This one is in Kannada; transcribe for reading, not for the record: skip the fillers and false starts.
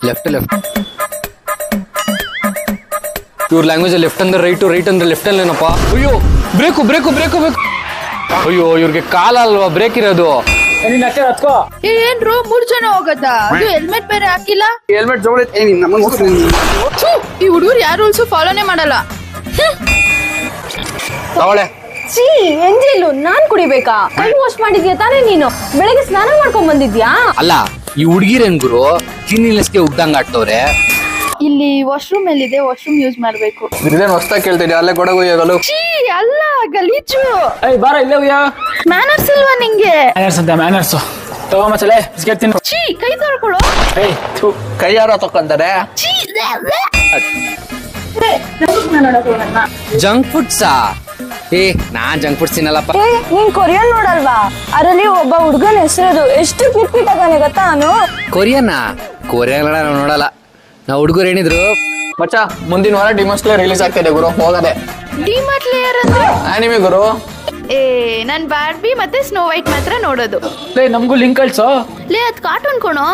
ಲೆಫ್ಟ್ ಇವ್ರ ಲ್ಯಾಂಗ್ವೇಜ್ ಲೆಫ್ಟ್ ಅಂದ್ರೆ ರೈಟ್ ಅಂದ್ರೆ ಲೆಫ್ಟ್ ಅಲ್ಲೇನಪ್ಪ. ಅಯ್ಯೋ ಬ್ರೇಕು ಅಯ್ಯೋ ಇವ್ರಿಗೆ ಕಾಲ ಅಲ್ವಾ ಬ್ರೇಕ್ ಇರೋದು. ಏನ್ರು 3 ಜನ ಹೋಗತ್ತಾ? ಅದು ಹೆಲ್ಮೆಟ್ ಬೇರೆ ಹಾಕಿಲ್ಲ. ಹೆಲ್ಮೆಟ್ ಈ ಹುಡುಗರು ಯಾರು ರೂಲ್ಸ್ ಫಾಲೋನೇ ಮಾಡಲ್ಲ. ತಗೊಳ್ಳೆ. ಛೀ ಎಂಜಿಲು ನಾನ್ ಕುಡಿಬೇಕಾ? ಕೈ ವಾಶ್ ಮಾಡಿದ್ಯಾ ತಾನೇ ನೀನು? ಬೆಳಗ್ಗೆ ಸ್ನಾನ ಮಾಡ್ಕೊಂಡ್ ಬಂದಿದ್ಯಾ? ಅಲ್ಲ ಈ ಹುಡುಗಿರೇನ್ ಗುರು ಕ್ಲೀನ್ನೆಸ್ಗೆ ಉಗ್ದಂಗ ಆಡ್ತವ್ರೆ. ಇಲ್ಲಿ ವಾಶ್ರೂಮ್ ಎಲ್ಲಿದೆ? ವಾಶ್ರೂಮ್ ಯೂಸ್ ಮಾಡ್ಬೇಕು. ಇದೇನ್ ಹೊಸ್ತಾಗಿ ಕೇಳ್ತಿದ್ಯಾ? ಅಲ್ಲೇ ಕೊಡಗು ಹೋಗಲು. ಛೀ ಅಲ್ಲ ಗಲೀಜು. ಬಾರ ಇಲ್ಲೇ ಹೋಗ್ಯಾ. ಮ್ಯಾನರ್ಸ್ ಇಲ್ವಾ ನಿಂಗೆ? ಮ್ಯಾನರ್ಸ್ ಅಂತ ಮ್ಯಾನರ್ಸ್ ತಗೊಂಬಚ್ಚಲೆ ಬಿಸ್ಕೆಟ್ ತಿನ್ನು. ಛೀ ಕೈ ತೊಳ್ಕೊಳ್ಳೋ. ಕೈ ಯಾರೋ ತಕೊಂತಾರೆ. ಛೀ ಜಂಕ್ ಫುಡ್ಸಾ? ನಾನ್ ಜಂಕ್ ಫುಡ್ಸ್ ತಿನ್ನಲ್ಲಪ್ಪ. ನೀನ್ ಕೊರಿಯನ್ ನೋಡಲ್ವಾ? ಅದರಲ್ಲಿ ಒಬ್ಬ ಹುಡ್ಗನ ಹೆಸರು ಎಷ್ಟು ಕಿಟ್ ಆಗಾನೆ ಗೊತ್ತಾ? ಅವನು ಕೊರಿಯನ್ ನೋಡಲ್ಲ. ನಾವು ಹುಡುಗರು ಏನಿದ್ರು ಮಚ್ಚ ಮುಂದಿನ ವಾರ ಡಿಮಾಸ್ಲೇ ರಿಲೀಸ್ ಆಗ್ತಿದೆ ಗುರು, ಹೋಗದೆ. ಡಿಮಾರ್ಟ್ ಲೇಯರ್ ಅಂದ್ರೆ ಆನಿಮೆ ಗುರು. ನಾನ್ ಬಾರ್ಬಿ ಮತ್ತೆ ಸ್ನೋ ವೈಟ್ ಮಾತ್ರ ನೋಡೋದು. ನಮಗೂ ಲಿಂಕ್ ಕಳ್ಸೋ. ಅದ್ ಕಾರ್ಟೂನ್ ಕೊಣೋ.